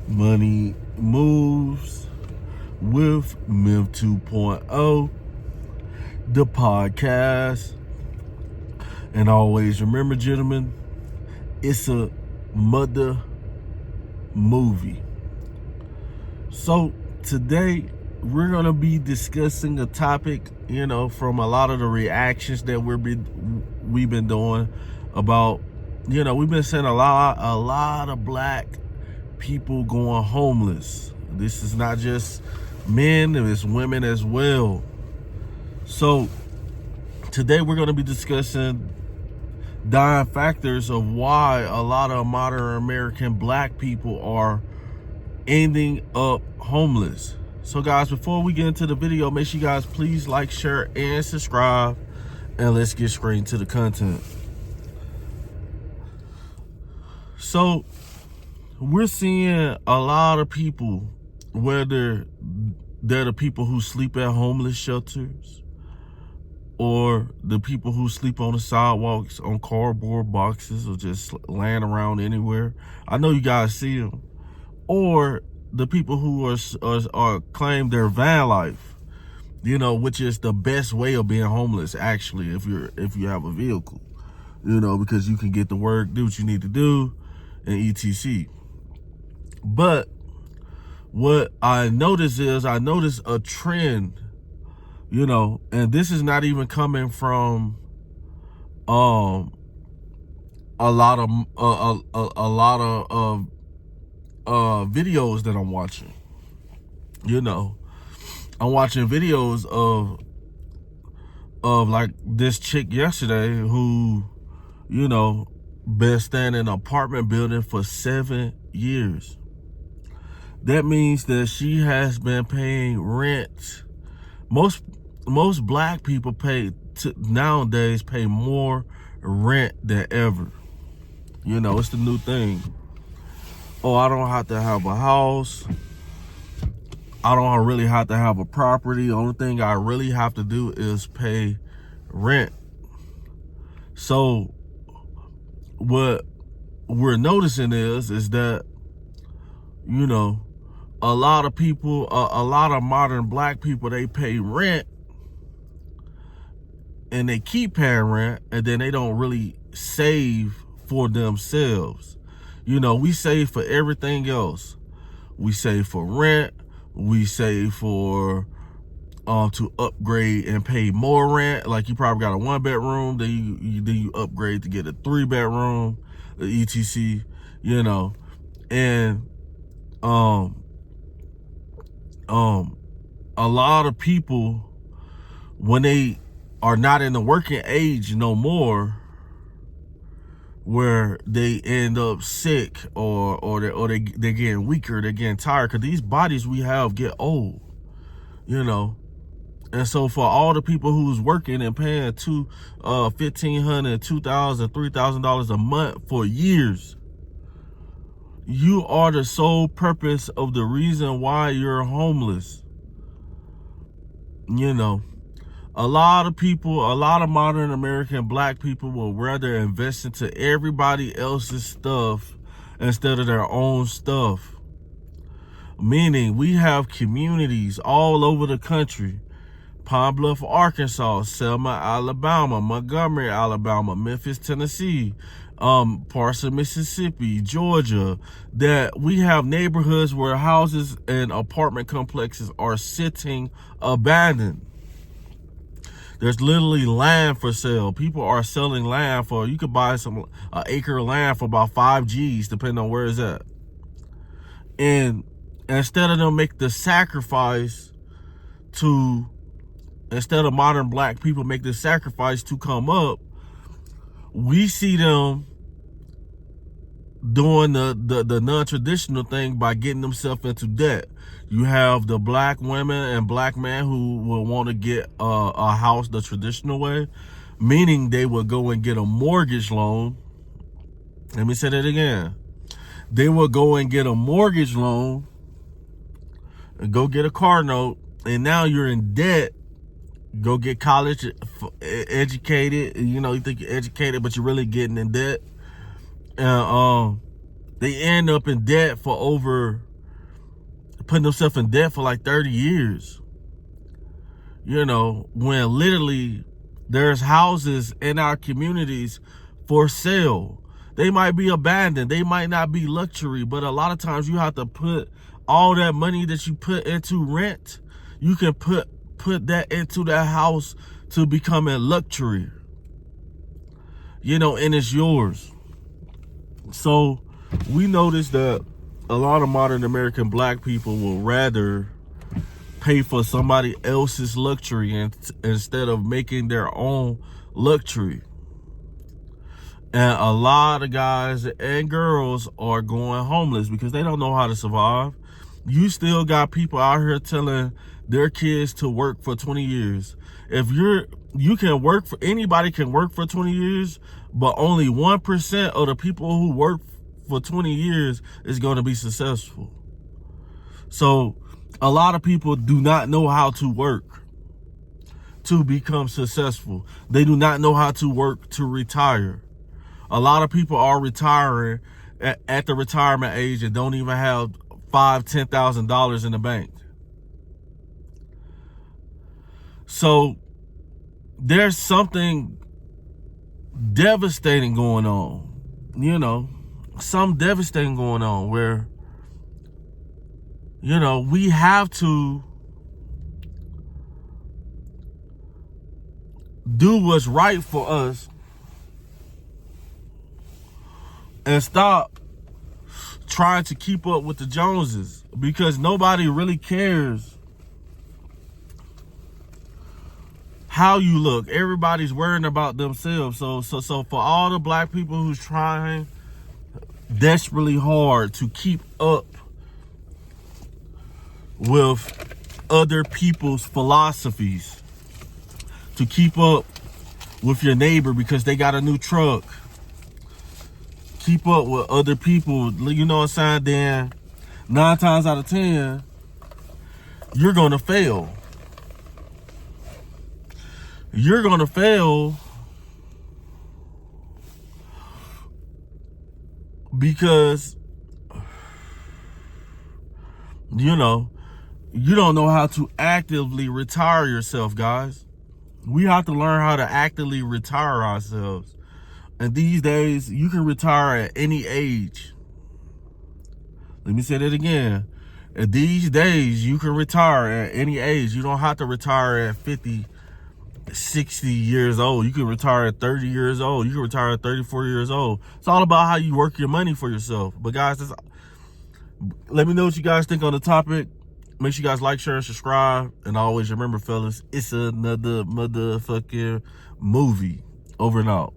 Money Moves with Miv 2.0, the podcast. And always remember, gentlemen, it's a mother movie. So today we're going to be discussing a topic, from a lot of the reactions that we've been doing about, we've been seeing a lot of black people going homeless. This is not just men, it's women as well. So today we're going to be discussing dying factors of why a lot of modern American black people are ending up homeless. So guys, before we get into the video, make sure you guys please like, share, and subscribe, and let's get straight into the content. So we're seeing a lot of people, whether they're the people who sleep at homeless shelters or the people who sleep on the sidewalks on cardboard boxes or just laying around anywhere. I know you guys see them. Or the people who are claim their van life, which is the best way of being homeless, actually, if you have a vehicle, because you can get to work, do what you need to do, and etc. But what I notice is a trend, and this is not even coming from a lot of videos that I'm watching. I'm watching videos of like this chick yesterday who, been staying in an apartment building for 7 years. That means that she has been paying rent. Most black people nowadays pay more rent than ever. It's the new thing. Oh, I don't have to have a house. I don't really have to have a property. The only thing I really have to do is pay rent. So what we're noticing is that, a lot of people, a lot of modern black people, they pay rent and they keep paying rent, and then they don't really save for themselves. We save for everything else. We save for rent. We save for to upgrade and pay more rent. Like you probably got a 1-bedroom, then you upgrade to get a 3-bedroom, etc. And a lot of people, when they are not in the working age no more, where they end up sick or they're getting weaker, they're getting tired, because these bodies we have get old, and so for all the people who's working and paying $1,500, $2,000, $3,000 a month for years, you are the sole purpose of the reason why you're homeless. A lot of people, a lot of modern American black people will rather invest into everybody else's stuff instead of their own stuff. Meaning we have communities all over the country: Pine Bluff, Arkansas; Selma, Alabama; Montgomery, Alabama; Memphis, Tennessee; parts of Mississippi, Georgia, that we have neighborhoods where houses and apartment complexes are sitting abandoned. There's literally land for sale. People are selling land for, you could buy an acre of land for about 5 G's, depending on where it's at. And instead of them make the sacrifice instead of modern black people make the sacrifice to come up, we see them doing the non-traditional thing by getting themselves into debt. You have the black women and black men who will want to get a house the traditional way, meaning they will go and get a mortgage loan. Let me say that again. They will go and get a mortgage loan and go get a car note, and now you're in debt. Go get college educated. You think you're educated, but you're really getting in debt. And they end up in debt for over putting themselves in debt for like 30 years. You know, when literally there's houses in our communities for sale. They might be abandoned. They might not be luxury, but a lot of times you have to put all that money that you put into rent, you can put that into that house to become a luxury. You know, and it's yours. So we noticed that a lot of modern American black people will rather pay for somebody else's luxury instead of making their own luxury. And a lot of guys and girls are going homeless because they don't know how to survive. You still got people out here telling their kids to work for 20 years. If you can work for, anybody can work for 20 years, but only 1% of the people who work for 20 years is going to be successful. So a lot of people do not know how to work to become successful. They do not know how to work to retire. A lot of people are retiring at the retirement age and don't even have $5,000-$10,000 in the bank. So there's something devastating going on, you know, some devastating going on where, you know, we have to do what's right for us and stop trying to keep up with the Joneses, because nobody really cares how you look. Everybody's worrying about themselves. So for all the black people who's trying desperately hard to keep up with other people's philosophies, to keep up with your neighbor because they got a new truck, keep up with other people, you know what I'm saying, then 9 times out of 10, you're going to fail. You're going to fail because, you know, you don't know how to actively retire yourself, guys. We have to learn how to actively retire ourselves. And these days, you can retire at any age. Let me say that again. And these days, you can retire at any age. You don't have to retire at 50, 60 years old. You can retire at 30 years old. You can retire at 34 years old. It's all about how you work your money for yourself. But guys, let me know what you guys think on the topic. Make sure you guys like, share, and subscribe. And always remember, fellas, it's another motherfucking movie. Over and out.